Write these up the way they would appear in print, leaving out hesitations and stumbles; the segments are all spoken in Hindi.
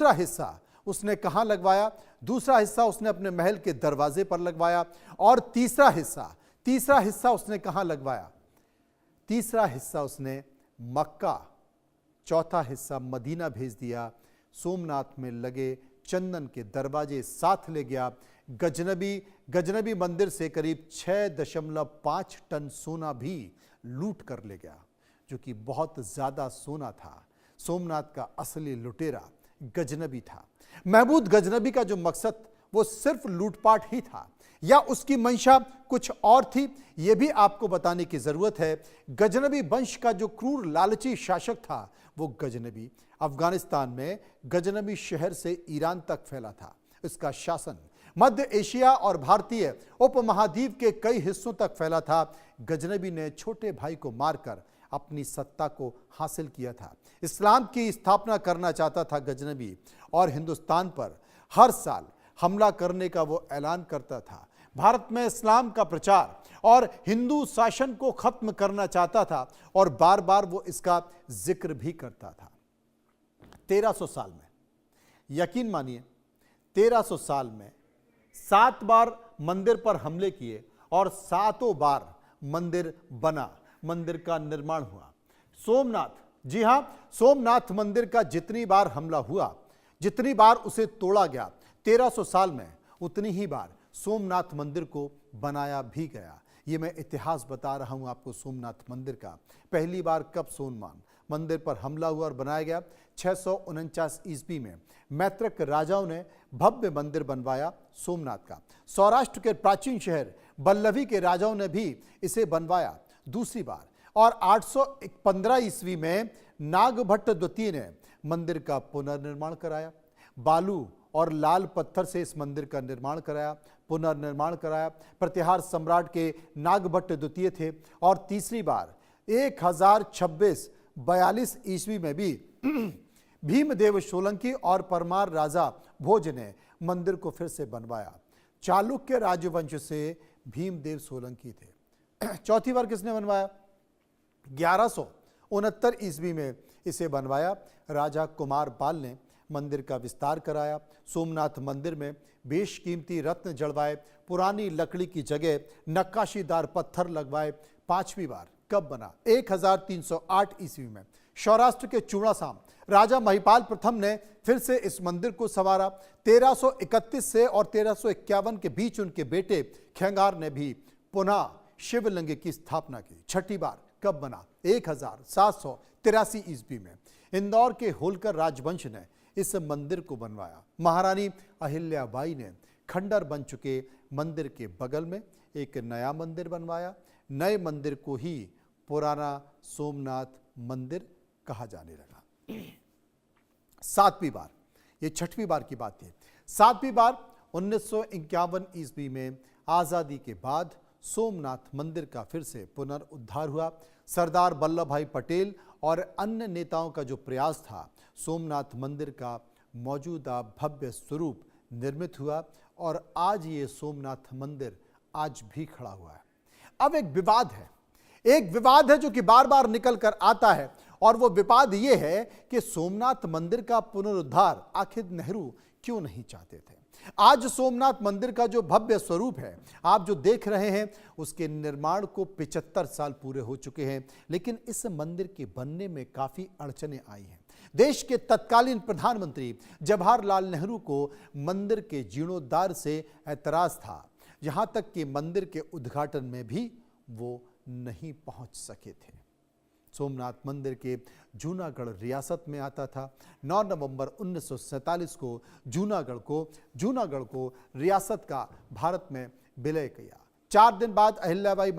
दूसरा हिस्सा उसने कहां लगवाया? दूसरा हिस्सा उसने अपने महल के दरवाजे पर लगवाया। और तीसरा हिस्सा उसने कहां लगवाया? तीसरा हिस्सा उसने मक्का, चौथा हिस्सा मदीना भेज दिया। सोमनाथ में लगे चंदन के दरवाजे साथ ले गया। गजनबी मंदिर से करीब 6.5 टन सोना भी लूट कर ले गया, जो कि बहुत ज्यादा सोना था। सोमनाथ का असली लुटेरा गजनबी था। महमूद गजनबी का जो मकसद वो सिर्फ लूटपाट ही था या उसकी मंशा कुछ और थी, यह भी आपको बताने की जरूरत है। गजनबी वंश का जो क्रूर लालची शासक था वो गजनबी अफगानिस्तान में गजनबी शहर से ईरान तक फैला था। इसका शासन मध्य एशिया और भारतीय उपमहाद्वीप के कई हिस्सों तक फैला था। गजनबी ने छोटे भाई को मारकर अपनी सत्ता को हासिल किया था। इस्लाम की स्थापना करना चाहता था गजनबी और हिंदुस्तान पर हर साल हमला करने का वो ऐलान करता था। भारत में इस्लाम का प्रचार और हिंदू शासन को खत्म करना चाहता था और बार बार वो इसका जिक्र भी करता था। 1300 साल में, यकीन मानिए 1300 साल में 7 बार मंदिर पर हमले किए और 7 बार मंदिर बना, मंदिर का निर्माण हुआ। सोमनाथ, जी हां, सोमनाथ मंदिर का जितनी बार हमला हुआ, जितनी बार उसे तोड़ा गया 1300 साल में, उतनी ही बार सोमनाथ मंदिर को बनाया भी गया। ये मैं इतिहास बता रहा हूं आपको सोमनाथ मंदिर का। पहली बार कब सोमनाथ मंदिर पर हमला हुआ और बनाया गया? 649 ईस्वी में मैत्रक राजाओं ने भव्य मंदिर बनवाया सोमनाथ का। सौराष्ट्र के प्राचीन शहर बल्लभी के राजाओं ने भी इसे बनवाया दूसरी बार। और 815 ईस्वी में नागभट्ट द्वितीय ने मंदिर का पुनर्निर्माण कराया। बालू और लाल पत्थर से इस मंदिर का निर्माण कराया, पुनर्निर्माण कराया। प्रतिहार सम्राट के नागभट्ट द्वितीय थे। और तीसरी बार 1026-42 ईस्वी में भी भीमदेव सोलंकी और परमार राजा भोज ने मंदिर को फिर से बनवाया। चालुक्य राजवंश से भीमदेव सोलंकी थे। चौथी बार किसने बनवाया? 1169 ईस्वी में इसे बनवाया। राजा कुमार पाल ने मंदिर का विस्तार कराया। सोमनाथ मंदिर में बेशकीमती रत्न जड़वाए, पुरानी लकड़ी की जगह नक्काशीदार पत्थर लगवाए। 5वीं बार कब बना? 1308 ईस्वी में सौराष्ट्र के चूड़ासाम राजा महिपाल प्रथम ने फिर से इस मंदिर को संवारा। 1331 से और 1351 के बीच उनके बेटे खेंगार ने भी पुनः शिवलिंग की स्थापना की। 6ठी बार कब बना? 1783 ईस्वी में इंदौर के होलकर राजवंश ने इस मंदिर को बनवाया। महारानी अहिल्याबाई ने खंडर बन चुके मंदिर के बगल में एक नया मंदिर बनवाया। नए मंदिर को ही पुराना सोमनाथ मंदिर कहा जाने लगा। 7वीं बार, ये 6वीं बार की बात थी। 7वीं बार 1951 ईस्वी में आजादी के बाद सोमनाथ मंदिर का फिर से पुनरुद्धार हुआ। सरदार वल्लभ भाई पटेल और अन्य नेताओं का जो प्रयास था, सोमनाथ मंदिर का मौजूदा भव्य स्वरूप निर्मित हुआ और आज ये सोमनाथ मंदिर आज भी खड़ा हुआ है। अब एक विवाद है जो कि बार बार निकल कर आता है और वो विवाद ये है कि सोमनाथ मंदिर का पुनरुद्धार आखिर नेहरू क्यों नहीं चाहते थे। आज सोमनाथ मंदिर का जो भव्य स्वरूप है आप जो देख रहे हैं, उसके निर्माण को 75 साल पूरे हो चुके हैं, लेकिन इस मंदिर के बनने में काफी अड़चनें आई हैं। देश के तत्कालीन प्रधानमंत्री जवाहरलाल नेहरू को मंदिर के जीर्णोद्धार से ऐतराज था, यहां तक कि मंदिर के उद्घाटन में भी वो नहीं पहुंच सके थे। सोमनाथ मंदिर के जूनागढ़ रियासत में आता था। 9 नवंबर 1947 को जूनागढ़ को रियासत का भारत में विलय किया। 4 दिन बाद अहिल्याबाई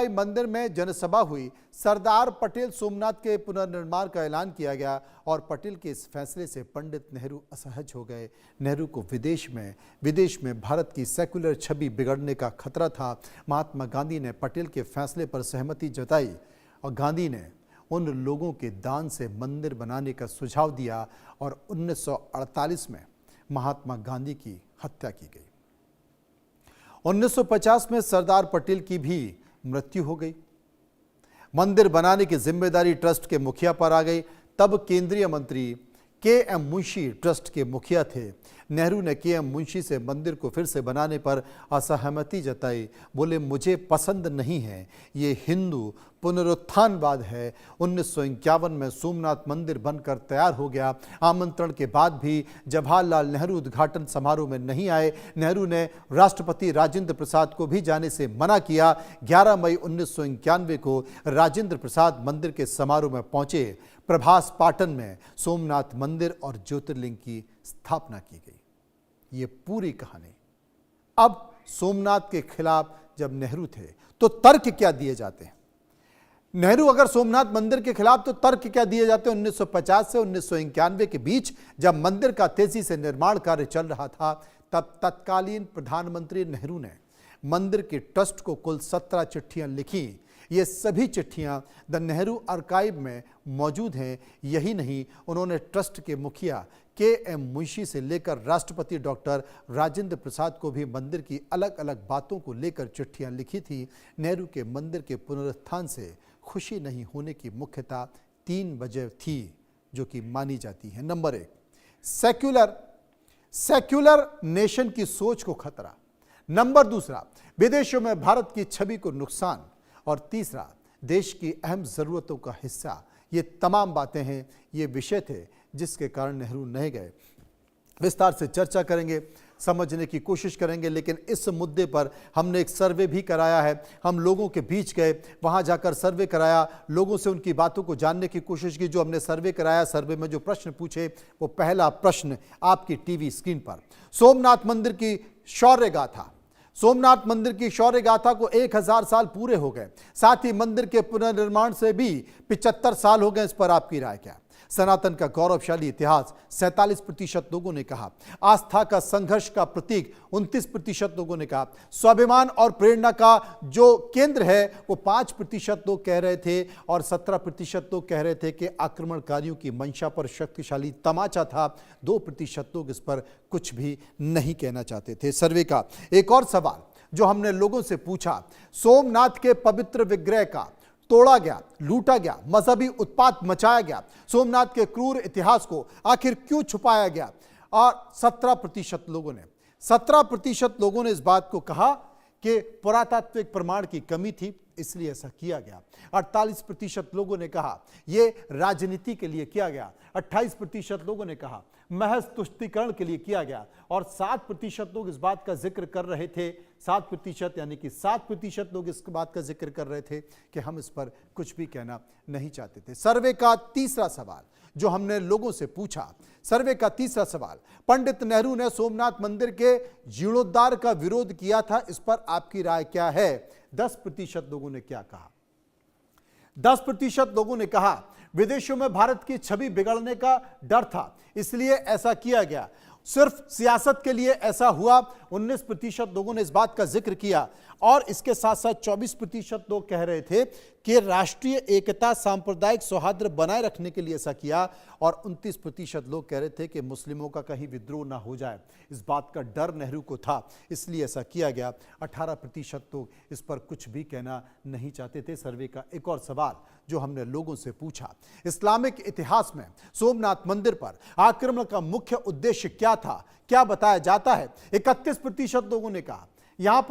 मंदिर में जनसभा हुई। सरदार पटेल सोमनाथ के पुनर्निर्माण का ऐलान किया गया और पटेल के इस फैसले से पंडित नेहरू असहज हो गए। नेहरू को विदेश में भारत की सेक्युलर छवि बिगड़ने का खतरा था। महात्मा गांधी ने पटेल के फैसले पर सहमति जताई और गांधी ने उन लोगों के दान से मंदिर बनाने का सुझाव दिया और 1948 में महात्मा गांधी की हत्या की गई। 1950 में सरदार पटेल की भी मृत्यु हो गई। मंदिर बनाने की जिम्मेदारी ट्रस्ट के मुखिया पर आ गई। तब के.एम. मुंशी ट्रस्ट के मुखिया थे। नेहरू ने के.एम. मुंशी से मंदिर को फिर से बनाने पर असहमति जताई। बोले, मुझे पसंद नहीं है, ये हिंदू पुनरुत्थानवाद है। 1951 में सोमनाथ मंदिर बनकर तैयार हो गया। आमंत्रण के बाद भी जवाहरलाल नेहरू उद्घाटन समारोह में नहीं आए। नेहरू ने राष्ट्रपति राजेंद्र प्रसाद को भी जाने से मना किया। 11 मई 1991 को राजेंद्र प्रसाद मंदिर के समारोह में पहुंचे। प्रभास पाटन में सोमनाथ मंदिर और ज्योतिर्लिंग की स्थापना की गई। ये पूरी कहानी। अब सोमनाथ के खिलाफ जब नेहरू थे तो तर्क क्या दिए जाते हैं? नेहरू अगर सोमनाथ मंदिर के खिलाफ तो तर्क क्या दिए जाते हैं? 1950 से 1991 के बीच जब मंदिर का तेजी से निर्माण कार्य चल रहा था, तब तत्कालीन प्रधानमंत्री नेहरू ने मंदिर के ट्रस्ट को कुल 17 चिट्ठियां लिखी। ये सभी चिट्ठियां द नेहरू आर्काइव में मौजूद हैं। यही नहीं, उन्होंने ट्रस्ट के मुखिया के.एम. मुंशी से लेकर राष्ट्रपति डॉक्टर राजेंद्र प्रसाद को भी मंदिर की अलग अलग बातों को लेकर चिट्ठियां लिखी थी। नेहरू के मंदिर के पुनरुत्थान से खुशी नहीं होने की मुख्यतः 3 वजह थी जो कि मानी जाती है। नंबर 1, सेक्युलर नेशन की सोच को खतरा। नंबर 2, विदेशों में भारत की छवि को नुकसान। और तीसरा, देश की अहम जरूरतों का हिस्सा। ये तमाम बातें हैं, ये विषय थे जिसके कारण नेहरू नहीं गए। विस्तार से चर्चा करेंगे, समझने की कोशिश करेंगे, लेकिन इस मुद्दे पर हमने एक सर्वे भी कराया है। हम लोगों के बीच गए, वहां जाकर सर्वे कराया, लोगों से उनकी बातों को जानने की कोशिश की। जो हमने सर्वे कराया, सर्वे में जो प्रश्न पूछे, वो पहला प्रश्न आपकी टीवी स्क्रीन पर। सोमनाथ मंदिर की शौर्य गाथा। सोमनाथ मंदिर की शौर्य गाथा को 1000 साल पूरे हो गए। साथ ही मंदिर के पुनर्निर्माण से भी 75 साल हो गए। इस पर आपकी राय क्या? सनातन का गौरवशाली इतिहास 47% लोगों ने कहा। आस्था का संघर्ष का प्रतीक 29% लोगों ने कहा। स्वाभिमान और प्रेरणा का जो केंद्र है वो 5% लोग कह रहे थे और 17% लोग कह रहे थे कि आक्रमणकारियों की मंशा पर शक्तिशाली तमाचा था। 2% लोग इस पर कुछ भी नहीं कहना चाहते थे। सर्वे का एक और सवाल जो हमने लोगों से पूछा, सोमनाथ के पवित्र विग्रह का तोड़ा गया, लूटा गया, मजहबी उत्पात मचाया गया, सोमनाथ के क्रूर इतिहास को आखिर क्यों छुपाया गया? और 17% लोगों ने इस बात को कहा कि पुरातात्विक प्रमाण की कमी थी, इसलिए ऐसा किया गया। 48% लोगों ने कहा यह राजनीति के लिए किया गया। 28% लोगों ने कहा महज तुष्टीकरण के लिए किया गया। और 7% लोग इस बात का जिक्र कर रहे थे, 7% यानी कि 7% लोग इस बात का जिक्र कर रहे थे कि हम इस पर कुछ भी कहना नहीं चाहते थे। सर्वे का तीसरा सवाल जो हमने लोगों से पूछा, सर्वे का तीसरा सवाल, पंडित नेहरू ने सोमनाथ मंदिर के जीर्णोद्धार का विरोध किया था, इस पर आपकी राय क्या है? 10% लोगों ने क्या कहा? 10% लोगों ने कहा विदेशों में भारत की छवि बिगड़ने का डर था, इसलिए ऐसा किया गया। सिर्फ सियासत के लिए ऐसा हुआ, 19% लोगों ने इस बात का जिक्र किया। और इसके साथ साथ 24% लोग कह रहे थे कि राष्ट्रीय एकता, सांप्रदायिक सौहार्द बनाए रखने के लिए ऐसा किया। और 29% लोग कह रहे थे कि मुस्लिमों का कहीं विद्रोह ना हो जाए, इस बात का डर नेहरू को था, इसलिए ऐसा किया गया। 18% लोग इस पर कुछ भी कहना नहीं चाहते थे। सर्वे का एक और सवाल जो हमने लोगों से पूछा, इस्लामिक इतिहास में सोमनाथ मंदिर पर आक्रमण का मुख्य उद्देश्य क्या था, क्या बताया जाता है? 31% लोगों ने कहा। यहां पर